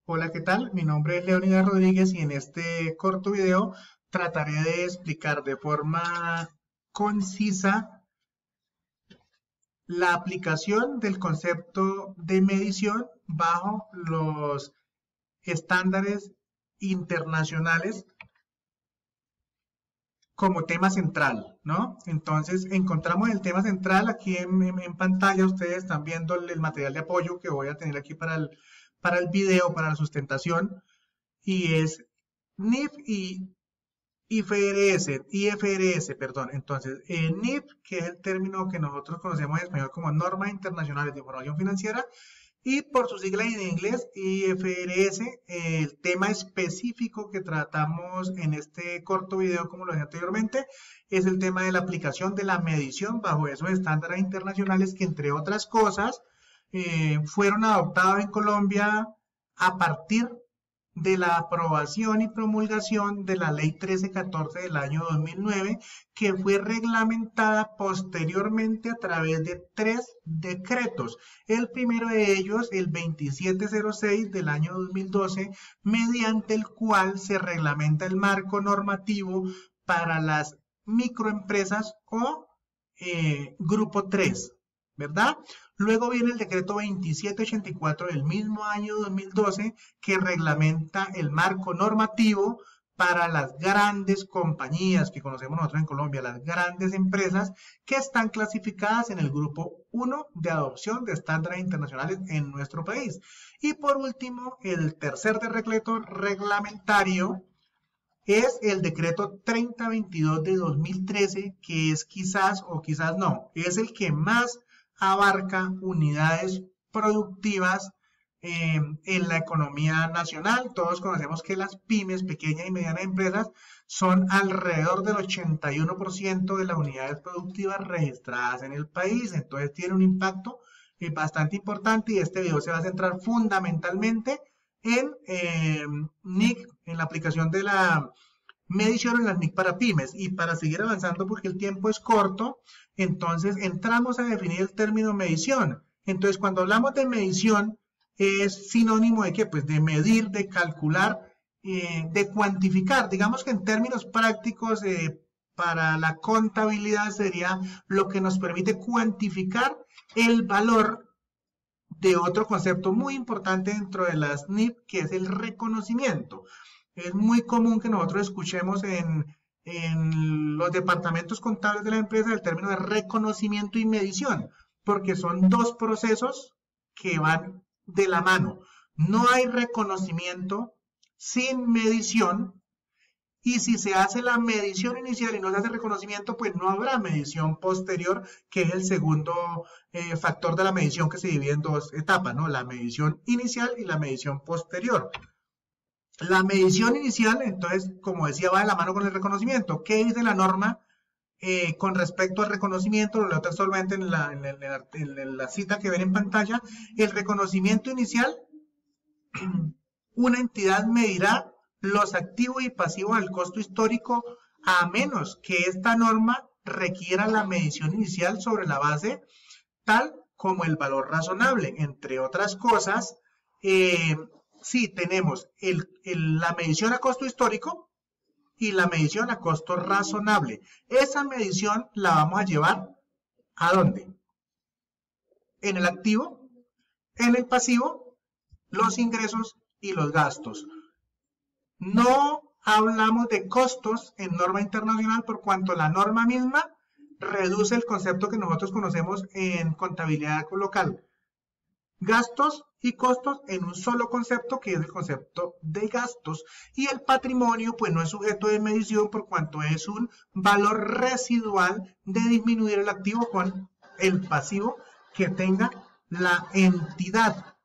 Hola, ¿qué tal? Mi nombre es Leonidas Rodríguez y en este corto video trataré de explicar de forma concisa la aplicación del concepto de medición bajo los estándares internacionales como tema central, ¿no? Entonces encontramos el tema central aquí en pantalla. Ustedes están viendo el material de apoyo que voy a tener aquí para el video, para la sustentación, y es NIF y IFRS, perdón. Entonces, NIF, que es el término que nosotros conocemos en español como Normas Internacionales de Información Financiera, y por su sigla en inglés, IFRS, el tema específico que tratamos en este corto video, como lo dije anteriormente, es el tema de la aplicación de la medición bajo esos estándares internacionales que, entre otras cosas, fueron adoptados en Colombia a partir de la aprobación y promulgación de la Ley 1314 del año 2009, que fue reglamentada posteriormente a través de 3 decretos. El primero de ellos, el 2706 del año 2012, mediante el cual se reglamenta el marco normativo para las microempresas o grupo 3, ¿verdad? Luego viene el decreto 2784 del mismo año 2012 que reglamenta el marco normativo para las grandes compañías que conocemos nosotros en Colombia, las grandes empresas que están clasificadas en el grupo 1 de adopción de estándares internacionales en nuestro país. Y por último, el tercer decreto reglamentario es el decreto 3022 de 2013, que es quizás o quizás no, es el que más abarca unidades productivas en la economía nacional. Todos conocemos que las pymes, pequeñas y medianas empresas, son alrededor del 81% de las unidades productivas registradas en el país. Entonces tiene un impacto bastante importante, y este video se va a centrar fundamentalmente en NIC, en la aplicación de la medición en las NIC para pymes. Y para seguir avanzando, porque el tiempo es corto, entonces entramos a definir el término medición. Entonces, cuando hablamos de medición, es sinónimo de ¿qué? Pues de medir, de calcular, de cuantificar. Digamos que en términos prácticos, para la contabilidad sería lo que nos permite cuantificar el valor de otro concepto muy importante dentro de las NIP, que es el reconocimiento. Es muy común que nosotros escuchemos en los departamentos contables de la empresa el término de reconocimiento y medición, porque son dos procesos que van de la mano. No hay reconocimiento sin medición, y si se hace la medición inicial y no se hace reconocimiento, pues no habrá medición posterior, que es el segundo factor de la medición, que se divide en dos etapas, ¿no? La medición inicial y la medición posterior. La medición inicial, entonces, como decía, va de la mano con el reconocimiento. ¿Qué dice la norma con respecto al reconocimiento? Lo leo textualmente en la cita que ven en pantalla. El reconocimiento inicial, una entidad medirá los activos y pasivos del costo histórico, a menos que esta norma requiera la medición inicial sobre la base tal como el valor razonable. Entre otras cosas, sí tenemos la medición a costo histórico y la medición a costo razonable. Esa medición la vamos a llevar ¿a dónde? En el activo, en el pasivo, los ingresos y los gastos. No hablamos de costos en norma internacional, por cuanto la norma misma reduce el concepto que nosotros conocemos en contabilidad local. Gastos y costos en un solo concepto, que es el concepto de gastos. Y el patrimonio pues no es sujeto de medición, por cuanto es un valor residual de disminuir el activo con el pasivo que tenga la entidad.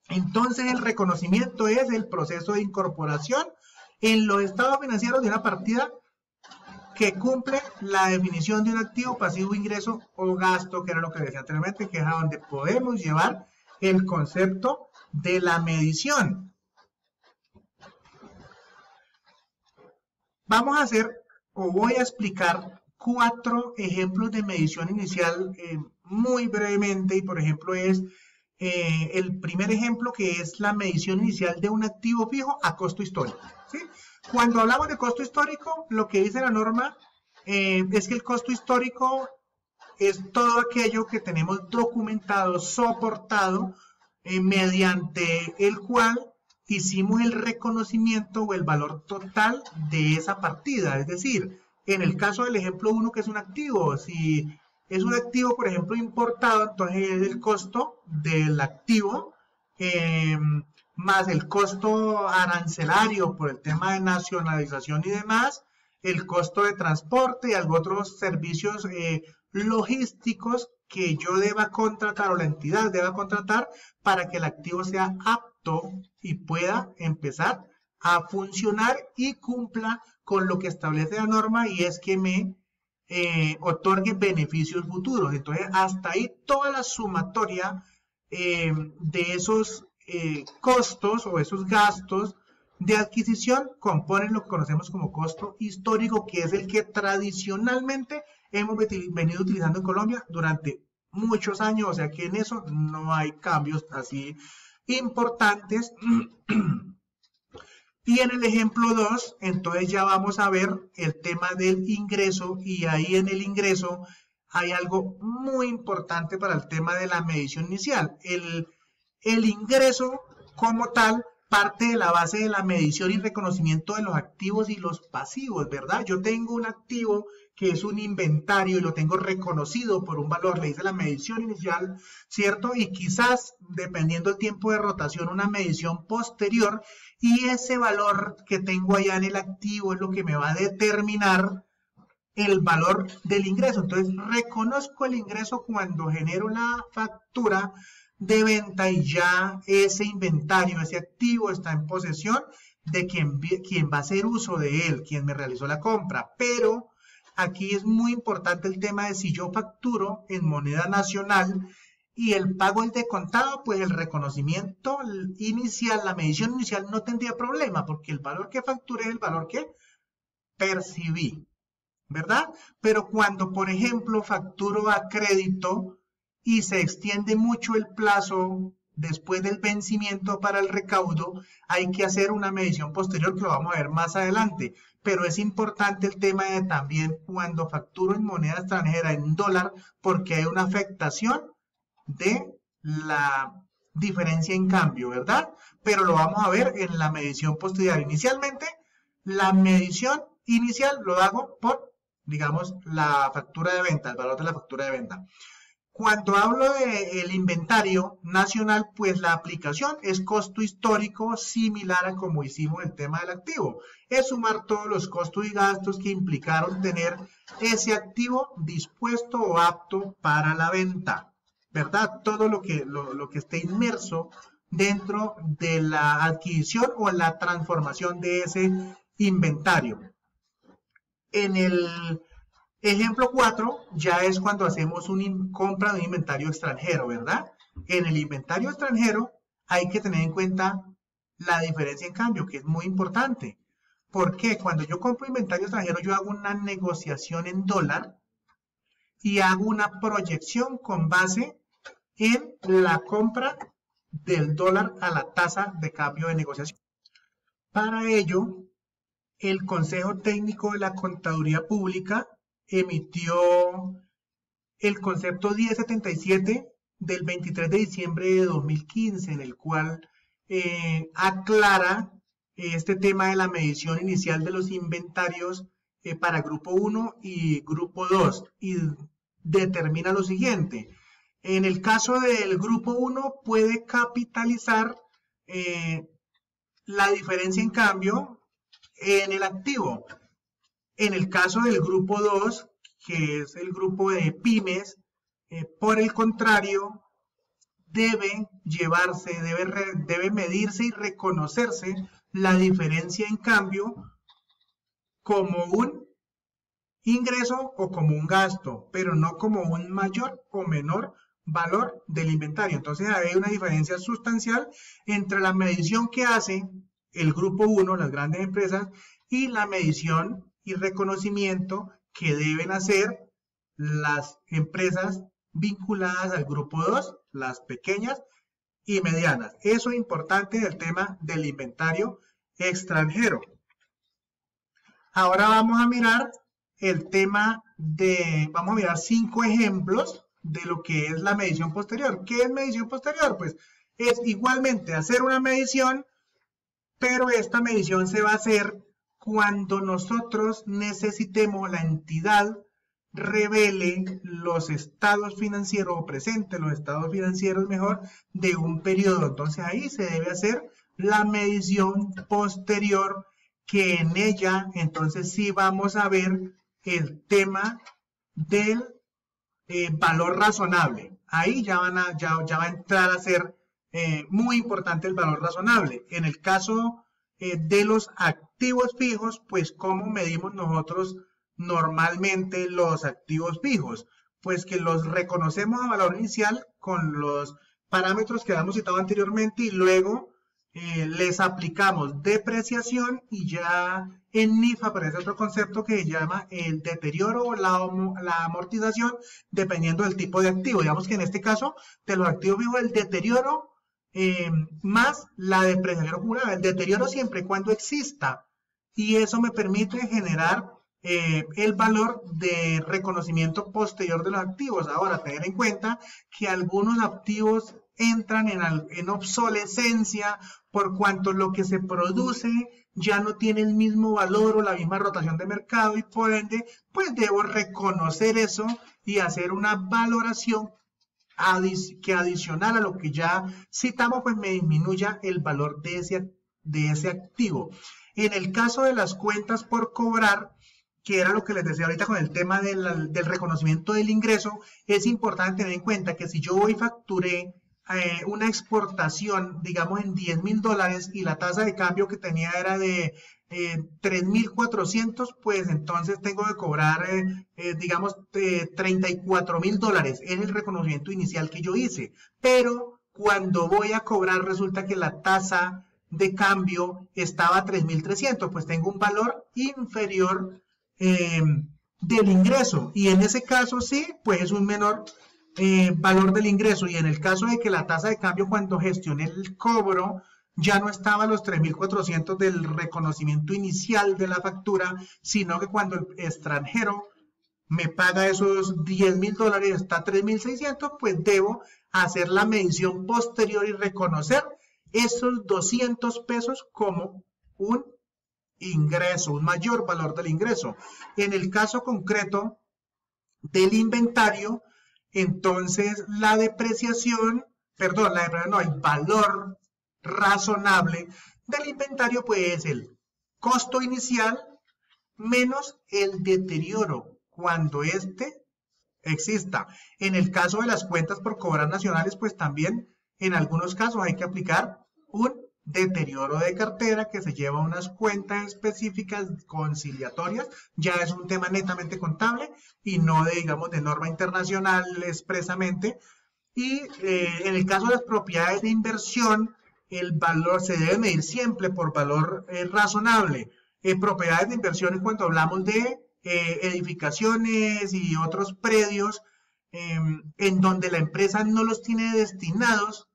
Entonces el reconocimiento es el proceso de incorporación en los estados financieros de una partida que cumple la definición de un activo, pasivo, ingreso o gasto, que era lo que decía anteriormente, que es a donde podemos llevar el concepto de la medición. Vamos a hacer, o voy a explicar, 4 ejemplos de medición inicial muy brevemente, y por ejemplo es el primer ejemplo, que es la medición inicial de un activo fijo a costo histórico, ¿sí? Cuando hablamos de costo histórico, lo que dice la norma es que el costo histórico es todo aquello que tenemos documentado, soportado, mediante el cual hicimos el reconocimiento o el valor total de esa partida. Es decir, en el caso del ejemplo 1, que es un activo, si es un activo, por ejemplo, importado, entonces es el costo del activo más el costo arancelario por el tema de nacionalización y demás, el costo de transporte y algunos otros servicios logísticos que yo deba contratar o la entidad deba contratar para que el activo sea apto y pueda empezar a funcionar y cumpla con lo que establece la norma, y es que me otorgue beneficios futuros. Entonces, hasta ahí toda la sumatoria de esos costos o esos gastos de adquisición componen lo que conocemos como costo histórico, que es el que tradicionalmente hemos venido utilizando en Colombia durante muchos años, o sea que en eso no hay cambios así importantes. Y en el ejemplo 2, entonces ya vamos a ver el tema del ingreso, y ahí en el ingreso hay algo muy importante para el tema de la medición inicial. El ingreso como tal parte de la base de la medición y reconocimiento de los activos y los pasivos, ¿verdad? Yo tengo un activo que es un inventario y lo tengo reconocido por un valor, le hice la medición inicial, ¿cierto? Y quizás, dependiendo del tiempo de rotación, una medición posterior, y ese valor que tengo allá en el activo es lo que me va a determinar el valor del ingreso. Entonces, reconozco el ingreso cuando genero la factura de venta y ya ese inventario, ese activo está en posesión de quien va a hacer uso de él, quien me realizó la compra. Pero aquí es muy importante el tema de si yo facturo en moneda nacional y el pago es de contado, pues el reconocimiento inicial, la medición inicial no tendría problema, porque el valor que facturé es el valor que percibí, ¿verdad? Pero cuando, por ejemplo, facturo a crédito y se extiende mucho el plazo después del vencimiento para el recaudo, hay que hacer una medición posterior que lo vamos a ver más adelante. Pero es importante el tema de también cuando facturo en moneda extranjera, en dólar, porque hay una afectación de la diferencia en cambio, ¿verdad? Pero lo vamos a ver en la medición posterior. Inicialmente, la medición inicial lo hago por, digamos, la factura de venta, el valor de la factura de venta. Cuando hablo del inventario nacional, pues la aplicación es costo histórico, similar a como hicimos el tema del activo. Es sumar todos los costos y gastos que implicaron tener ese activo dispuesto o apto para la venta, ¿verdad? Todo lo que esté inmerso dentro de la adquisición o la transformación de ese inventario. En el ejemplo 4 ya es cuando hacemos una compra de un inventario extranjero, ¿verdad? En el inventario extranjero hay que tener en cuenta la diferencia en cambio, que es muy importante. Porque cuando yo compro inventario extranjero, yo hago una negociación en dólar y hago una proyección con base en la compra del dólar a la tasa de cambio de negociación. Para ello, el Consejo Técnico de la Contaduría Pública emitió el concepto 1077 del 23 de diciembre de 2015, en el cual aclara este tema de la medición inicial de los inventarios para grupo 1 y grupo 2 y determina lo siguiente. En el caso del grupo 1 puede capitalizar la diferencia en cambio en el activo. En el caso del grupo 2, que es el grupo de pymes, por el contrario, debe medirse y reconocerse la diferencia en cambio como un ingreso o como un gasto, pero no como un mayor o menor valor del inventario. Entonces hay una diferencia sustancial entre la medición que hace el grupo 1, las grandes empresas, y la medición y reconocimiento que deben hacer las empresas vinculadas al grupo 2, las pequeñas y medianas. Eso es importante del tema del inventario extranjero. Ahora vamos a mirar el tema vamos a mirar 5 ejemplos de lo que es la medición posterior. ¿Qué es medición posterior? Pues es igualmente hacer una medición, pero esta medición se va a hacer cuando nosotros necesitemos, la entidad revele los estados financieros o presente los estados financieros mejor de un periodo. Entonces ahí se debe hacer la medición posterior, que en ella entonces sí vamos a ver el tema del valor razonable. Ahí ya va a entrar a ser muy importante el valor razonable. En el caso de los activos fijos, pues ¿cómo medimos nosotros normalmente los activos fijos? Pues que los reconocemos a valor inicial con los parámetros que habíamos citado anteriormente y luego les aplicamos depreciación, y ya en NIF aparece otro concepto que se llama el deterioro o la amortización, dependiendo del tipo de activo. Digamos que en este caso de los activos vivos, el deterioro más la depreciación acumulada. El deterioro siempre y cuando exista, y eso me permite generar el valor de reconocimiento posterior de los activos. Ahora, tener en cuenta que algunos activos entran en obsolescencia por cuanto lo que se produce ya no tiene el mismo valor o la misma rotación de mercado, y por ende pues debo reconocer eso y hacer una valoración que adicional a lo que ya citamos pues me disminuya el valor de ese activo. En el caso de las cuentas por cobrar, que era lo que les decía ahorita con el tema del reconocimiento del ingreso, es importante tener en cuenta que si yo hoy facturé una exportación, digamos, en $10,000 y la tasa de cambio que tenía era de 3,400, pues entonces tengo que cobrar, digamos, $34,000. Es el reconocimiento inicial que yo hice. Pero cuando voy a cobrar, resulta que la tasa de cambio estaba a 3,300, pues tengo un valor inferior del ingreso. Y en ese caso sí, pues es un menor valor del ingreso. Y en el caso de que la tasa de cambio cuando gestioné el cobro ya no estaba a los 3,400 del reconocimiento inicial de la factura, sino que cuando el extranjero me paga esos $10,000 está 3,600, pues debo hacer la medición posterior y reconocer esos 200 pesos como un ingreso, un mayor valor del ingreso. En el caso concreto del inventario, entonces la depreciación, perdón, el valor razonable del inventario pues es el costo inicial menos el deterioro cuando éste exista. En el caso de las cuentas por cobrar nacionales, pues también en algunos casos hay que aplicar un deterioro de cartera que se lleva a unas cuentas específicas conciliatorias. Ya es un tema netamente contable y no de, digamos, de norma internacional expresamente. Y en el caso de las propiedades de inversión, el valor se debe medir siempre por valor razonable. Propiedades de inversión, cuando hablamos de edificaciones y otros predios en donde la empresa no los tiene destinados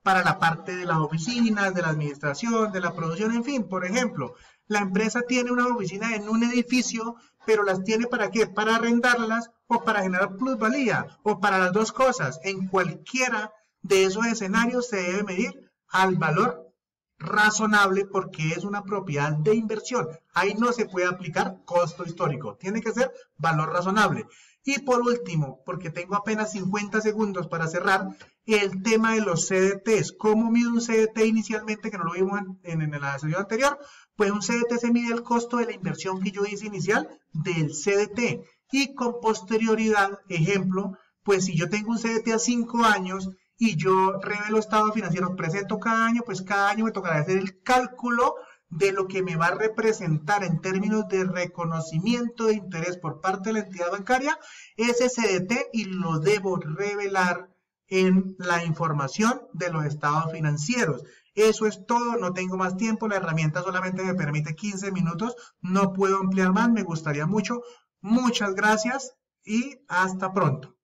para la parte de las oficinas, de la administración, de la producción, en fin. Por ejemplo, la empresa tiene una oficina en un edificio, pero las tiene ¿para qué? Para arrendarlas o para generar plusvalía, o para las dos cosas. En cualquiera de esos escenarios se debe medir al valor razonable, porque es una propiedad de inversión. Ahí no se puede aplicar costo histórico, tiene que ser valor razonable. Y por último, porque tengo apenas 50 segundos para cerrar, el tema de los CDTs. ¿Cómo mido un CDT inicialmente, que no lo vimos en la sesión anterior? Pues un CDT se mide el costo de la inversión que yo hice inicial del CDT. Y con posterioridad, ejemplo, pues si yo tengo un CDT a 5 años y yo revelo estados financieros, presento cada año, pues cada año me tocará hacer el cálculo de lo que me va a representar en términos de reconocimiento de interés por parte de la entidad bancaria ese CDT, y lo debo revelar en la información de los estados financieros. Eso es todo, no tengo más tiempo, la herramienta solamente me permite 15 minutos, no puedo ampliar más, me gustaría mucho. Muchas gracias y hasta pronto.